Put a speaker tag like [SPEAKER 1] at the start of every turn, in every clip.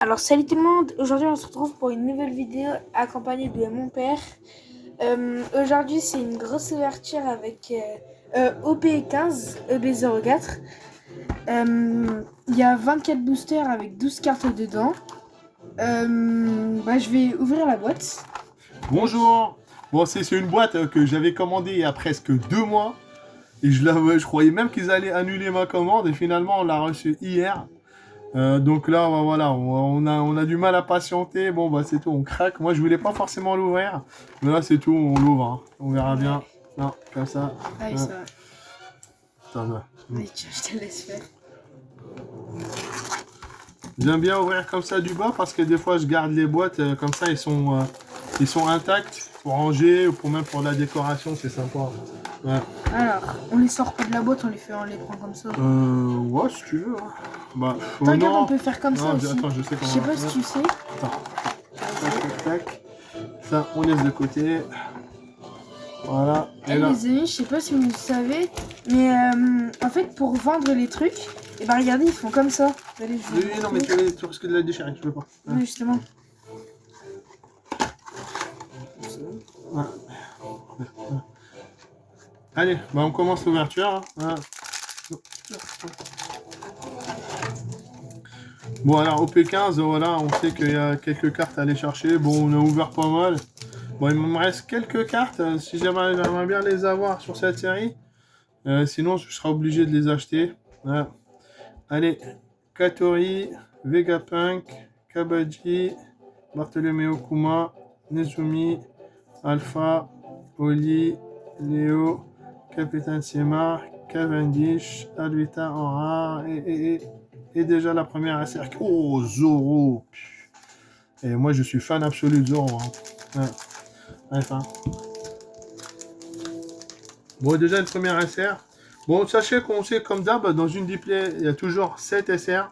[SPEAKER 1] Alors salut tout le monde, aujourd'hui on se retrouve pour une nouvelle vidéo accompagnée de mon père. Aujourd'hui c'est une grosse ouverture avec OP15, EB04. Il y a 24 boosters avec 12 cartes dedans. Je vais ouvrir la boîte.
[SPEAKER 2] Bonjour. Bon, c'est une boîte que j'avais commandée il y a presque 2 mois. Et je croyais même qu'ils allaient annuler ma commande. Et finalement, on l'a reçue hier. Donc là, voilà, on a du mal à patienter. Bon, bah c'est tout, on craque. Moi, je voulais pas forcément l'ouvrir. Mais là, c'est tout, on l'ouvre. Hein. On verra bien. Non, comme ça.
[SPEAKER 1] Ah oui, ça va.
[SPEAKER 2] Attends, ouais.
[SPEAKER 1] Oui, tiens, je te laisse faire.
[SPEAKER 2] J'aime bien ouvrir comme ça du bas parce que des fois, je garde les boîtes comme ça, ils sont intacts pour ranger ou pour même pour la décoration, c'est sympa. Ouais.
[SPEAKER 1] Alors, on les sort pas de la boîte, on les prend comme ça.
[SPEAKER 2] Ouais, si tu veux. Hein. Bah,
[SPEAKER 1] Regarde,
[SPEAKER 2] non.
[SPEAKER 1] on peut faire comme ça aussi.
[SPEAKER 2] Attends, je sais comment.
[SPEAKER 1] Je sais pas si tu sais.
[SPEAKER 2] Attends. Tac, tac, tac. Ça, on laisse de côté. Voilà.
[SPEAKER 1] Et
[SPEAKER 2] là.
[SPEAKER 1] les amis, je sais pas si vous le savez, mais en fait, pour vendre les trucs, et bah regardez, ils font comme ça. Allez,
[SPEAKER 2] Oui, non, mais tu risques de la déchirer, je veux pas.
[SPEAKER 1] Oui, justement.
[SPEAKER 2] Ouais. Allez, bah on commence l'ouverture. Hein. Bon, alors, au P15, voilà, on sait qu'il y a quelques cartes à aller chercher. Bon, on a ouvert pas mal. Bon, il me reste quelques cartes. Si j'aimerais bien les avoir sur cette série. Sinon, je serai obligé de les acheter. Voilà. Allez, Katori, Vegapunk, Kabaji, Bartholomew Kuma, Nezumi, Alpha, Oli, Léo, Capitaine Siemar, Cavendish, Alvita en rare et déjà la première SR. Oh, Zoro! Et moi, je suis fan absolu de Zoro. Hein. Ouais. Enfin. Bon, déjà une première SR. Bon, sachez qu'on sait comme d'hab, dans une display, il y a toujours 7 SR.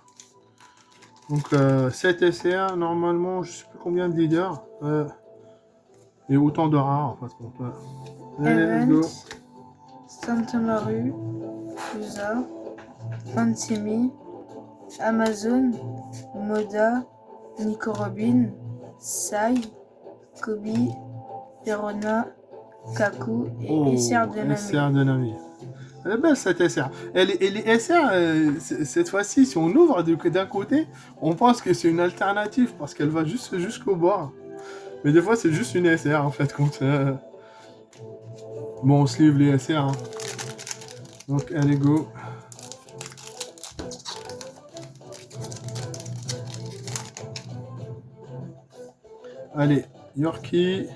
[SPEAKER 2] Donc 7 SR, normalement, je sais plus combien de leaders. Et autant de rares, en fait. Allez, let's go.
[SPEAKER 1] Santamaru, Fusa, Fansemi, Amazon, Moda, Nico Robin, Sai, Kobe, Verona, Kaku et SR de Nami.
[SPEAKER 2] SR de Nami. Elle est belle cette SR. Et les SR, cette fois-ci, si on ouvre d'un côté, on pense que c'est une alternative parce qu'elle va juste jusqu'au bord. Mais des fois, c'est juste une SR en fait. Bon, on se livre les SR. Hein. Donc, allez, go. Allez, Yorkie,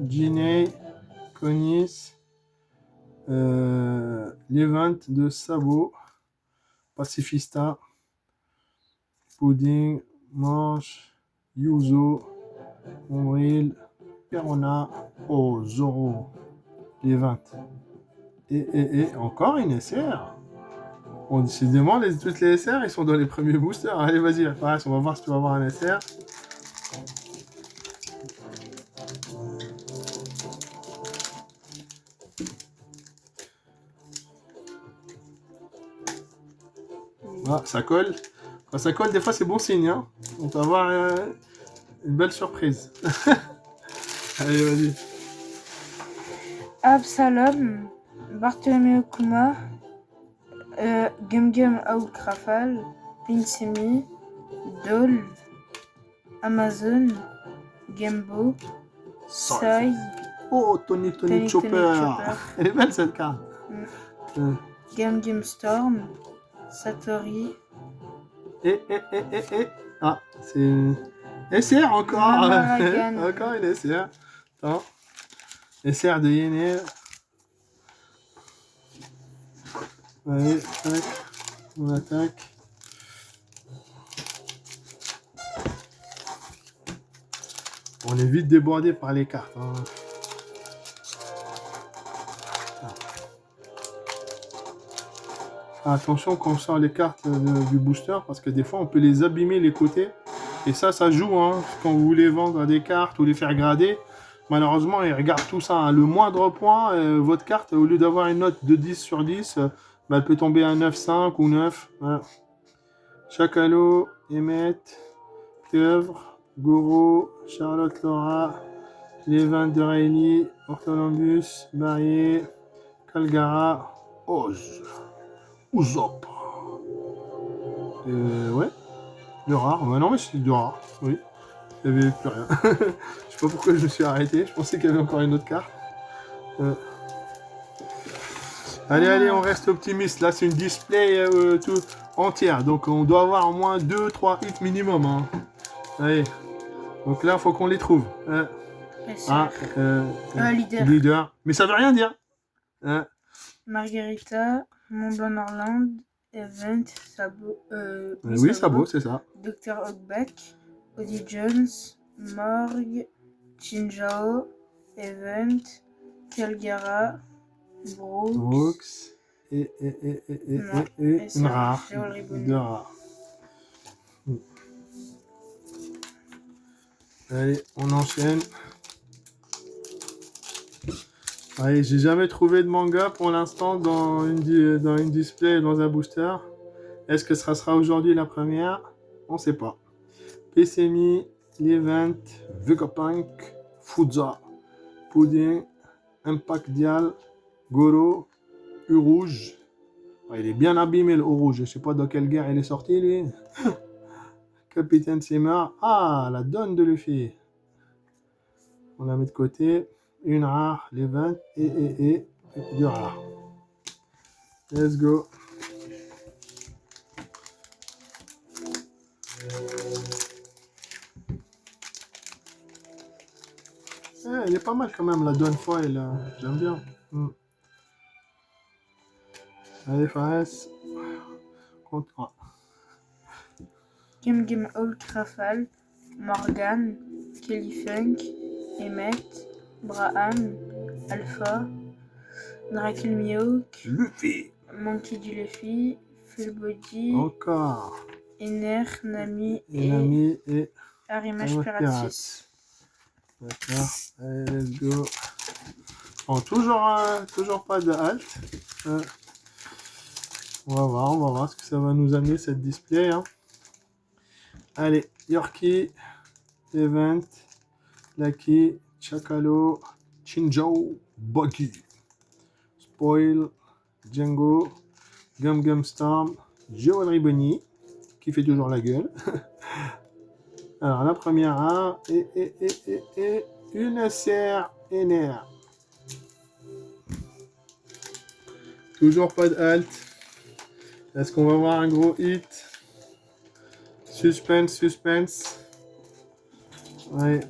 [SPEAKER 2] Giney, Conis, Levant de Sabo, Pacifista, Pudding, Manche, Yuzo, Ombril, Perona, oh, Zoro, Levant. Et encore une SR. Bon, décidément, toutes les SR, ils sont dans les premiers boosters. Allez, vas-y, on va voir si tu vas avoir un SR. Ah, ça colle. Quand ça colle, des fois, c'est bon signe. Hein. On peut avoir une belle surprise. Allez, vas-y.
[SPEAKER 1] Absalom, Bartholomew Kuma, Gum Aoukrafal, Pinsemi, Dole, Amazon, Gembo, Sai.
[SPEAKER 2] Oh, Tony Chopper. Elle est belle cette carte.
[SPEAKER 1] Game Storm, Satori.
[SPEAKER 2] Ah, c'est une SR encore. Encore une SR. Attends. SR de Yenel. Allez, tac. On attaque. On est vite débordé par les cartes. Hein. Attention quand on sort les cartes du booster parce que des fois on peut les abîmer les côtés et ça joue hein, quand vous voulez vendre des cartes ou les faire grader. Malheureusement ils regardent tout ça, hein. Le moindre point, votre carte au lieu d'avoir une note de 10 sur 10, elle peut tomber à 9,5 ou 9. Voilà. Chacalo, Emmet, Octobre, Goro, Charlotte Laura, Levin de Reilly, Orthonombus, Barrier, Calgara, Oz, Usopp. Ouais, de rare. Ouais, non, mais c'est de rare, oui. Il n'y avait plus rien. Je sais pas pourquoi je me suis arrêté. Je pensais qu'il y avait encore une autre carte. Allez, on reste optimiste. Là, c'est une display tout entière. Donc, on doit avoir au moins 2-3 hits minimum. Hein. Allez. Donc là, il faut qu'on les trouve. Leader. Mais ça veut rien dire.
[SPEAKER 1] Margarita, Montblanc-Norland, Event, Sabo.
[SPEAKER 2] Oui, Sabo, c'est ça.
[SPEAKER 1] Dr. Hogback, Odie Jones, Morgue, Chinjao, Event, Calgara, Brooks
[SPEAKER 2] et une rare. Deux rares. Allez, on enchaîne. Allez, j'ai jamais trouvé de manga pour l'instant dans une display, dans un booster. Est-ce que ce sera aujourd'hui la première? On sait pas. PCMI, L'Event, Vegapunk, Fuza, Pudding, Impact Dial, Goro, U-Rouge. Ouais, il est bien abîmé le U-Rouge. Je sais pas dans quelle guerre il est sorti lui. Capitaine Simmer. Ah, la donne de Luffy. On la met de côté. Une rare, l'Event et deux rares. Let's go. Elle est pas mal quand même, la Dawn Foil. J'aime bien. Allez, Fares. Compte 3.
[SPEAKER 1] Game Hulk Rafale, Morgan, Kelly Funk, Emmett, Braham, Alpha, Dracul Mihawk,
[SPEAKER 2] Luffy.
[SPEAKER 1] Monkey D. Luffy, Full Body,
[SPEAKER 2] Encore.
[SPEAKER 1] Ener, Nami
[SPEAKER 2] et
[SPEAKER 1] Arimash Piratis.
[SPEAKER 2] D'accord. Allez, let's go. Bon, toujours pas de halt. On va voir ce que ça va nous amener cette display. Hein. Allez, Yorkie, Event, Lucky, Chakalo, Chinjao, Buggy, Spoil, Django, Gum Storm, Jewelry Bunny, qui fait toujours la gueule. Alors, la première A, et une SR Ener. Toujours pas de halt. Est-ce qu'on va avoir un gros hit? Suspense. Ouais,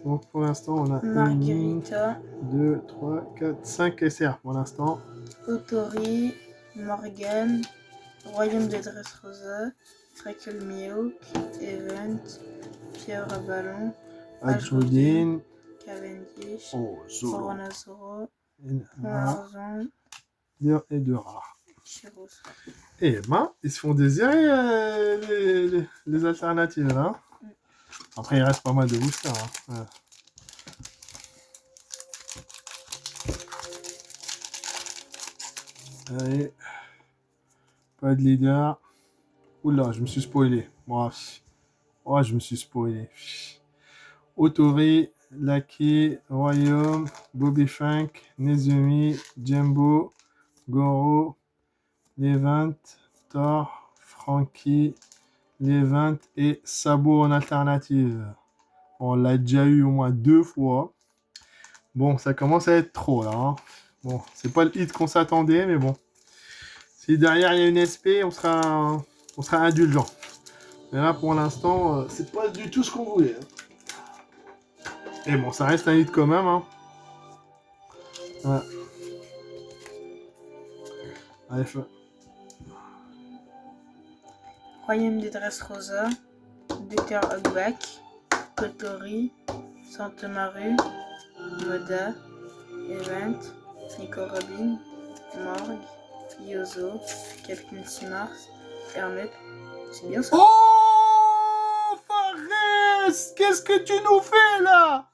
[SPEAKER 2] donc pour l'instant, on a
[SPEAKER 1] Margarita,
[SPEAKER 2] 1, 2, 3, 4, 5 SR pour l'instant.
[SPEAKER 1] Otori, Morgan, Royaume de Dressrosa, Dracul Mihawk, Event, Pierre à Ballon,
[SPEAKER 2] Ajudine,
[SPEAKER 1] Cavendish,
[SPEAKER 2] Zoro,
[SPEAKER 1] Coronazoro,
[SPEAKER 2] et
[SPEAKER 1] Marzon,
[SPEAKER 2] deux rares.
[SPEAKER 1] Chiros.
[SPEAKER 2] Et ben, ils se font désirer les alternatives là. Après, il reste pas mal de boosters. Hein. Ouais. Allez. Pas de leader. Oula, je me suis spoilé. Je me suis spoilé. Otori, Lucky, Royaume, Bobby Funk, Nezumi, Jumbo, Goro, Levant, Thor, Frankie, Levant et Sabo en alternative. On l'a déjà eu au moins 2 fois. Bon, ça commence à être trop là. Hein. Bon, c'est pas le hit qu'on s'attendait, mais bon. Si derrière il y a une SP, on sera indulgent. Mais là, pour l'instant, c'est pas du tout ce qu'on voulait. Hein. Et bon, ça reste un hit quand même. Hein. Ouais. Allez, feu.
[SPEAKER 1] Royaume de Dressrosa, Dr. Hogback, Kotori, Santemaru, Moda, Event, Nico Robin, Morgue, Yozo, Captain Simars, Hermet. C'est bien ça?
[SPEAKER 2] Oh, Fares, qu'est-ce que tu nous fais là?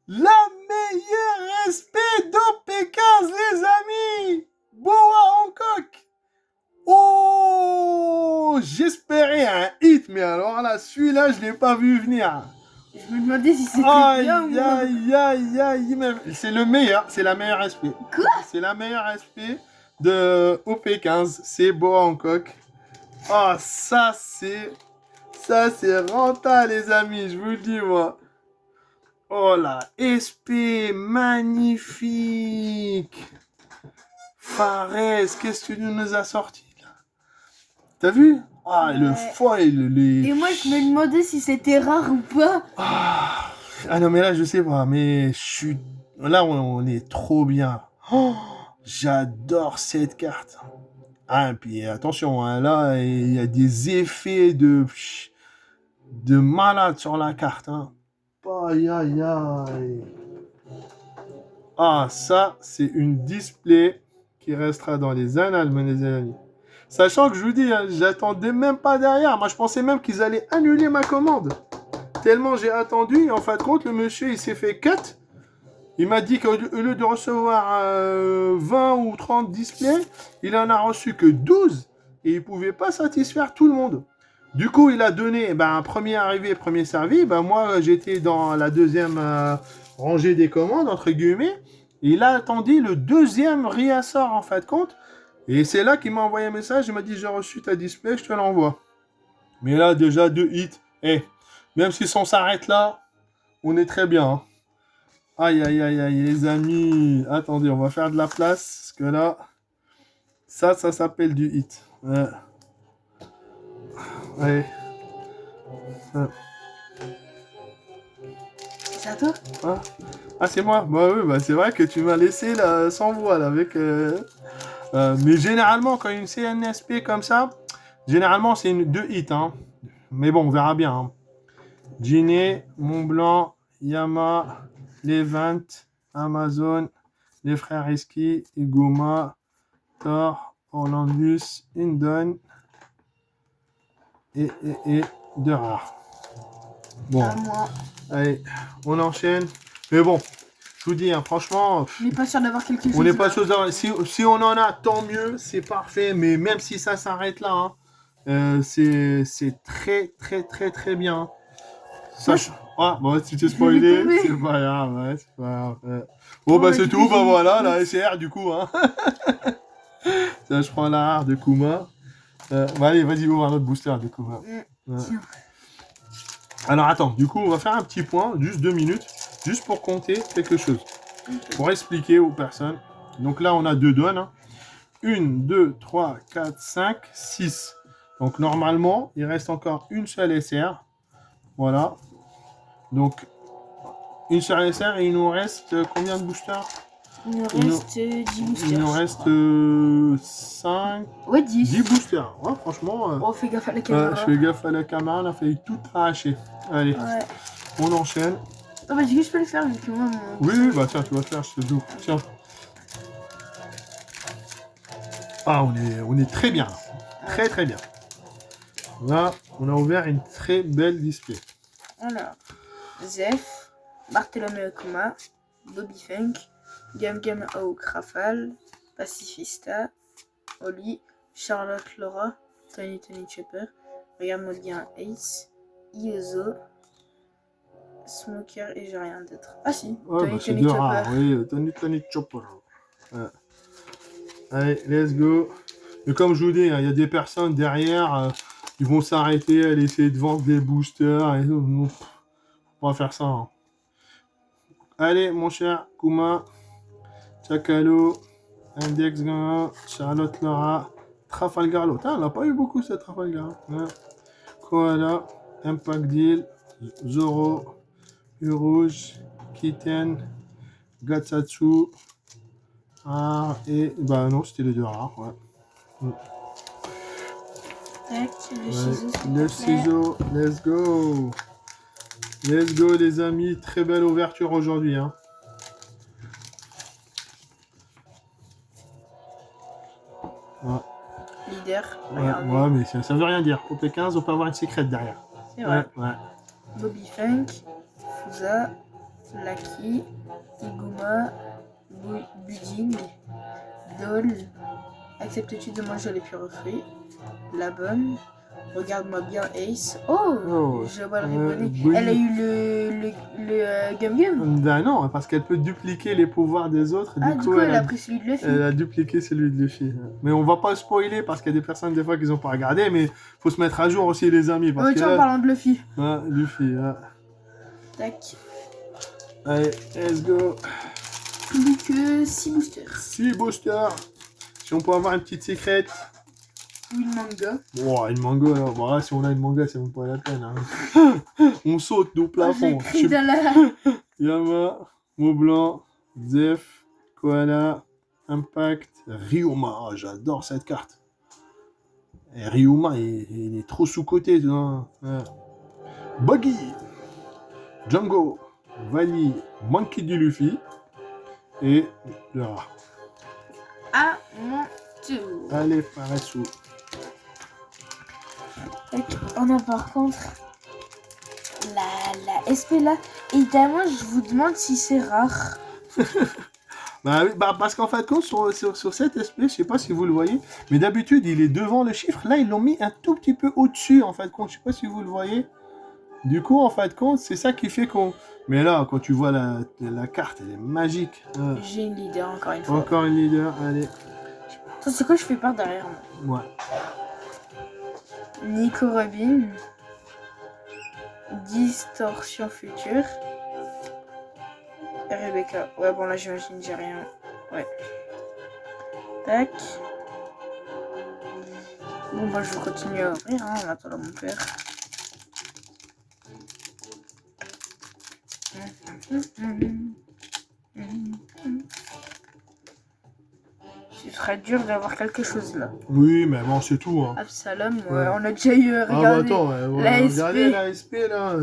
[SPEAKER 2] La meilleure SP d'OP15, les amis! Boa Hancock! Oh, j'espérais un hit, mais alors là, celui-là, je l'ai pas vu venir.
[SPEAKER 1] Je me demandais si c'était bien ou
[SPEAKER 2] Aïe. C'est le meilleur, c'est la meilleure SP.
[SPEAKER 1] Quoi?
[SPEAKER 2] C'est la meilleure SP de OP15. C'est Boa Hancock. Oh, ça, c'est rentable, les amis, je vous le dis, moi. Oh la SP, magnifique. Fares, qu'est-ce que tu nous as sorti là? T'as vu? Ah, le foil, les...
[SPEAKER 1] Et moi, je me demandais si c'était rare ou pas.
[SPEAKER 2] Ah non, mais là, je sais pas, mais je suis... Là, on est trop bien. Oh, j'adore cette carte. Ah, et puis attention, hein, là, il y a des effets de malade sur la carte. Hein. Aïe. Ah, ça, c'est une display qui restera dans les annales, mes amis. Sachant que je vous dis, hein, j'attendais même pas derrière. Moi, je pensais même qu'ils allaient annuler ma commande. Tellement j'ai attendu. Et en fin de compte, le monsieur, il s'est fait cut. Il m'a dit qu'au lieu de recevoir 20 ou 30 displays, il en a reçu que 12. Et il pouvait pas satisfaire tout le monde. Du coup, il a donné, premier arrivé, premier servi. Moi, j'étais dans la deuxième rangée des commandes, entre guillemets. Il a attendu le deuxième réassort, en fin de compte. Et c'est là qu'il m'a envoyé un message. Il m'a dit, j'ai reçu ta display, je te l'envoie. Mais là, déjà, 2 hits. Même si on s'arrête là, on est très bien. Hein. Aïe, les amis. Attendez, on va faire de la place. Parce que là, ça s'appelle du hit. Allez.
[SPEAKER 1] C'est à toi?
[SPEAKER 2] Ah, c'est moi. Bah oui, c'est vrai que tu m'as laissé là, sans voix là, avec... mais généralement, quand une CNSP comme ça, généralement, c'est une 2 hits. Hein. Mais bon, on verra bien. Hein. Giné, Montblanc, Yama, Levant, Amazon, les frères Risky, Iguma, Thor, Orlandus, Indon et de rares. Bon,
[SPEAKER 1] À moi.
[SPEAKER 2] Allez, on enchaîne. Mais bon, je vous dis, hein, franchement...
[SPEAKER 1] On n'est pas sûr d'avoir quelque chose.
[SPEAKER 2] On n'est pas sûr d'avoir... Si on en a, tant mieux, c'est parfait. Mais même si ça s'arrête là, hein, c'est très bien. Ah, bon, si tu t'es spoilé, c'est pas grave, c'est pas grave. Bon, c'est tout, voilà, la SR du coup, hein. Ça, je prends la de Kuma. Allez, vas-y, ouvre un autre booster de Kuma. Alors, attends, du coup, on va faire un petit point, juste 2 minutes, juste pour compter quelque chose. Pour expliquer aux personnes. Donc là, on a 2 donnes. Hein. 1, 2, 3, 4, 5, 6. Donc, normalement, il reste encore une seule SR. Voilà. Donc, une seule SR et il nous reste combien de boosters?
[SPEAKER 1] Il nous reste 10 boosters.
[SPEAKER 2] Il nous reste 5...
[SPEAKER 1] Ouais, 10.
[SPEAKER 2] 10 boosters. Ouais, franchement...
[SPEAKER 1] On fait gaffe à la caméra.
[SPEAKER 2] je fais gaffe à la caméra, on a failli tout arracher. Allez, on enchaîne.
[SPEAKER 1] Ah bah du coup, je peux le faire vu que moi...
[SPEAKER 2] Oui, tiens, tu vas le faire, je te joue. Tiens. Ah, on est très bien. Très bien. Là, on a ouvert une très belle display.
[SPEAKER 1] Alors, Zef, Bartholomew Kuma, Bobby Funk, Gum Hawk Rafale, Pacifista, Oli, Charlotte Laura, Tony Chopper, Regarde-moi bien Ace, Iozo, Smoker et j'ai rien d'autre. Ah si,
[SPEAKER 2] Tony Chopper. Oui, Tony Chopper. Allez, let's go. Et comme je vous dis, il y a des personnes derrière, ils vont s'arrêter à essayer de vendre des boosters. Et tout. On va faire ça. Hein. Allez, mon cher Kuma, Chakalo, Index Gama, Charlotte Laura, Trafalgar Lot. On n'a pas eu beaucoup cette Trafalgar. Hein. Koala, Impact Deal, Zoro, Urouge, Kitten, Gatsatsu. Et non, c'était les 2 rares. Ouais.
[SPEAKER 1] Tac,
[SPEAKER 2] le ciseau, let's go. Let's go les amis, très belle ouverture aujourd'hui. Hein.
[SPEAKER 1] Leader.
[SPEAKER 2] Ouais, mais ça veut rien dire. Au P15, on peut avoir une secrète derrière.
[SPEAKER 1] C'est vrai.
[SPEAKER 2] Ouais.
[SPEAKER 1] Bobby Funk, Fusa, Lucky, Iguma, Budding, Doll. Acceptes-tu de manger les purs fruits? La bonne. Regarde-moi bien, Ace. Oh,
[SPEAKER 2] Oh,
[SPEAKER 1] Jabal Ribonnet.
[SPEAKER 2] Bonnie.
[SPEAKER 1] Elle a eu le Gum Gum.
[SPEAKER 2] Ben non, parce qu'elle peut dupliquer les pouvoirs des autres.
[SPEAKER 1] Ah, du coup, elle a pris celui de Luffy.
[SPEAKER 2] elle a dupliqué celui de Luffy. Mais on va pas spoiler parce qu'il y a des personnes des fois qui n'ont pas regardé, mais faut se mettre à jour aussi les amis. Parce
[SPEAKER 1] Oh,
[SPEAKER 2] que
[SPEAKER 1] tiens, en
[SPEAKER 2] là,
[SPEAKER 1] parlant de Luffy.
[SPEAKER 2] Luffy.
[SPEAKER 1] Tac.
[SPEAKER 2] Allez, let's go.
[SPEAKER 1] Plus que 6 boosters.
[SPEAKER 2] 6 boosters. Si on peut avoir une petite secrète.
[SPEAKER 1] Ou une manga.
[SPEAKER 2] Wow, une manga là. Bon, là, si on a une manga, c'est même pas la peine. Hein. On saute au plafond.
[SPEAKER 1] J'ai dans la...
[SPEAKER 2] Yama, Moublanc, Zef, Koala, Impact, Ryuma. Oh, j'adore cette carte. Et Ryuma, il est trop sous-coté. Buggy, Django, Vali, Monkey D. Luffy et le rat.
[SPEAKER 1] À mon tour.
[SPEAKER 2] Allez, Parasu.
[SPEAKER 1] On a par contre la SP là. Évidemment, je vous demande si c'est rare.
[SPEAKER 2] Bah oui, parce qu'en fait, compte, sur cette SP, je sais pas si vous le voyez, mais d'habitude, il est devant le chiffre. Là, ils l'ont mis un tout petit peu au-dessus, en fait, compte. Je sais pas si vous le voyez. Du coup, en fait, compte, c'est ça qui fait qu'on... Mais là, quand tu vois la carte, elle est magique.
[SPEAKER 1] J'ai une leader, encore une fois.
[SPEAKER 2] Encore une leader, allez.
[SPEAKER 1] Ça, c'est quoi je fais par derrière moi?
[SPEAKER 2] Ouais.
[SPEAKER 1] Nico Robin. Distorsion future. Et Rebecca. Ouais, bon, là, j'imagine, j'ai rien. Ouais. Tac. Bon, bah, je vais continuer à ouvrir, hein, en attendant mon père. Ce serait dur d'avoir quelque chose là.
[SPEAKER 2] Oui, mais bon, c'est tout. Hein.
[SPEAKER 1] Absalom,
[SPEAKER 2] Ouais.
[SPEAKER 1] on a déjà eu, regardez,
[SPEAKER 2] attends, regardez la SP, là.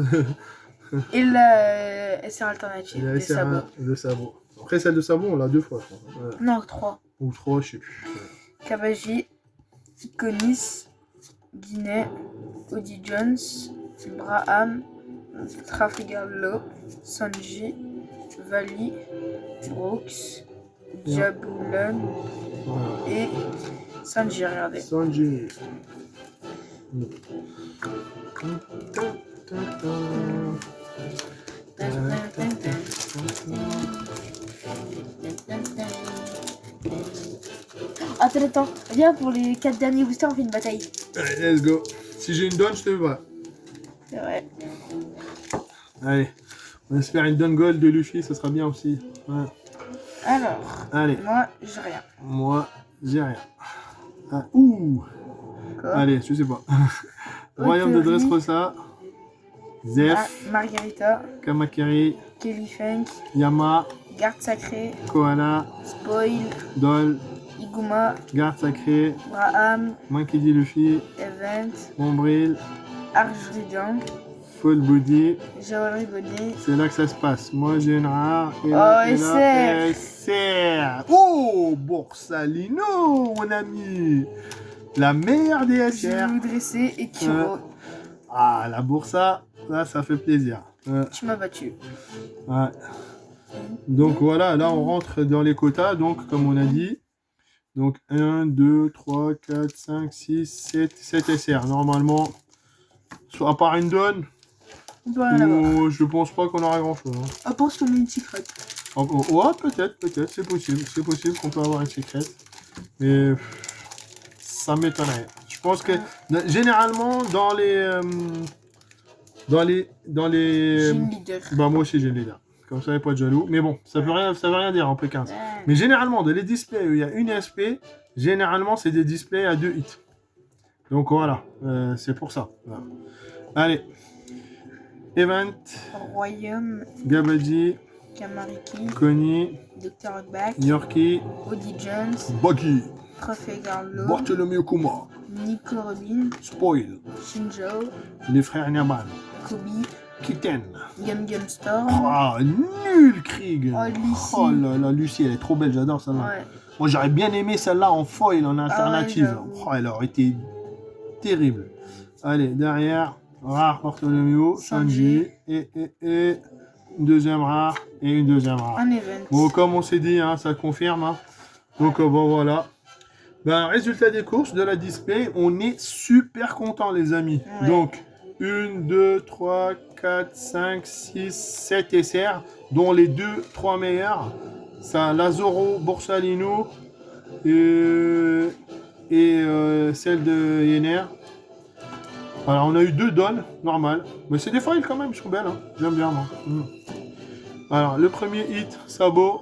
[SPEAKER 1] et la SR alternative,
[SPEAKER 2] La
[SPEAKER 1] des
[SPEAKER 2] SR1
[SPEAKER 1] sabots.
[SPEAKER 2] de sabot. Après, celle de sabot, on l'a 2 fois, je crois. Ouais.
[SPEAKER 1] Non, 3.
[SPEAKER 2] Ou 3, je sais plus.
[SPEAKER 1] Kabaji, Ikonis, Guinée, Odi Jones, Braham, Trafalgar Law, Sanji, Vali, Brooks, Jabulon
[SPEAKER 2] Voilà.
[SPEAKER 1] et Sanji, regardez.
[SPEAKER 2] Sanji.
[SPEAKER 1] Attends, viens pour les 4 derniers boosters, on fait une bataille.
[SPEAKER 2] Allez, let's go. Si j'ai une donne, je te vois.
[SPEAKER 1] C'est vrai.
[SPEAKER 2] Allez, on espère une donne gold de Luffy, ça sera bien aussi. Ouais.
[SPEAKER 1] Alors,
[SPEAKER 2] Allez,
[SPEAKER 1] moi, j'ai rien.
[SPEAKER 2] moi, j'ai rien. Ah, ouh.
[SPEAKER 1] Quoi?
[SPEAKER 2] Allez, je sais pas. Royaume de Dressrosa, Zef,
[SPEAKER 1] Margarita,
[SPEAKER 2] Kamakiri,
[SPEAKER 1] Kelly Funk,
[SPEAKER 2] Yama,
[SPEAKER 1] Garde Sacrée,
[SPEAKER 2] Koala,
[SPEAKER 1] Spoil,
[SPEAKER 2] Dol,
[SPEAKER 1] Iguma,
[SPEAKER 2] Garde Sacrée,
[SPEAKER 1] Braham,
[SPEAKER 2] Monkey D. Luffy,
[SPEAKER 1] Event,
[SPEAKER 2] Mombril,
[SPEAKER 1] Arjuridan,
[SPEAKER 2] Full Body.
[SPEAKER 1] Jaoli Bonnet.
[SPEAKER 2] C'est là que ça se passe. Moi, j'ai une rare. Et
[SPEAKER 1] Oh,
[SPEAKER 2] là, et
[SPEAKER 1] SR.
[SPEAKER 2] là, SR. Oh, Borsalino, mon ami. La meilleure des SR.
[SPEAKER 1] Genou dressé et Kiro.
[SPEAKER 2] Ah, la Boursa, là, ça fait plaisir.
[SPEAKER 1] Tu m'as battu.
[SPEAKER 2] Ouais. Donc voilà, là, on rentre dans les quotas. Donc, comme on a dit. Donc, 1, 2, 3, 4, 5, 6, 7 SR. Normalement, soit à part une donne.
[SPEAKER 1] On peut rien avoir.
[SPEAKER 2] Je pense pas qu'on aura grand chose. Hein.
[SPEAKER 1] À part si on a une secret.
[SPEAKER 2] Ouais, peut-être, c'est possible. C'est possible qu'on peut avoir une secrète. Mais ça m'étonnerait. Je pense que généralement dans les
[SPEAKER 1] J'ai une leader.
[SPEAKER 2] bah moi aussi j'ai une leader. Comme ça, il n'y a pas de jaloux. Mais bon, ça veut rien dire en P15. Mais généralement, dans les displays où il y a une SP, généralement c'est des displays à 2 hits. Donc voilà, c'est pour ça. Voilà. Allez. Event,
[SPEAKER 1] Royaume,
[SPEAKER 2] Gabadji,
[SPEAKER 1] Kamariki,
[SPEAKER 2] Connie,
[SPEAKER 1] Dr. Hogback,
[SPEAKER 2] Yorkie,
[SPEAKER 1] Odi Jones,
[SPEAKER 2] Buggy,
[SPEAKER 1] Trafalgar Law,
[SPEAKER 2] Bartholomew Kuma,
[SPEAKER 1] Nico Robin,
[SPEAKER 2] Spoil,
[SPEAKER 1] Shinjo,
[SPEAKER 2] les frères Nyaman,
[SPEAKER 1] Kobe,
[SPEAKER 2] Kitten.
[SPEAKER 1] Gum Gum Storm.
[SPEAKER 2] Ah, nul Krieg.
[SPEAKER 1] Oh, Lucie.
[SPEAKER 2] Oh là là, Lucie, elle est trop belle, j'adore celle-là.
[SPEAKER 1] Ouais.
[SPEAKER 2] Moi, j'aurais bien aimé celle-là en foil, en alternative.
[SPEAKER 1] j'avoue.
[SPEAKER 2] Oh, elle aurait été terrible. Allez, derrière, rare Bartholomew, Sanji, et une deuxième rare, et une deuxième rare.
[SPEAKER 1] Un event.
[SPEAKER 2] Bon, comme on s'est dit, hein, ça confirme. Hein. Donc, bon, voilà. Ben, résultat des courses de la display, on est super content les amis.
[SPEAKER 1] Ouais.
[SPEAKER 2] Donc, 1, 2, 3, 4, 5, 6, 7 SR, dont les 3 meilleurs. Ça, la Zoro, Borsalino celle de Yener. Alors, on a eu 2 dolls, normal. Mais c'est des foils quand même, ils sont belles. Hein. J'aime bien, moi. Alors, le premier hit, Sabot.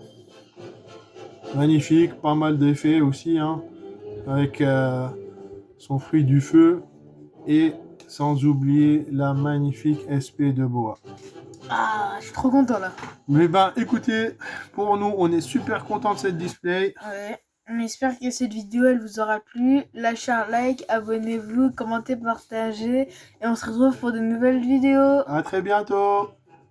[SPEAKER 2] Magnifique, pas mal d'effets aussi. Hein. Avec son fruit du feu. Et sans oublier la magnifique SP de Boa.
[SPEAKER 1] Ah, je suis trop content là.
[SPEAKER 2] Mais ben, écoutez, pour nous, on est super content de cette display.
[SPEAKER 1] Ouais. J'espère que cette vidéo elle vous aura plu. Lâchez un like, abonnez-vous, commentez, partagez. Et on se retrouve pour de nouvelles vidéos.
[SPEAKER 2] À très bientôt.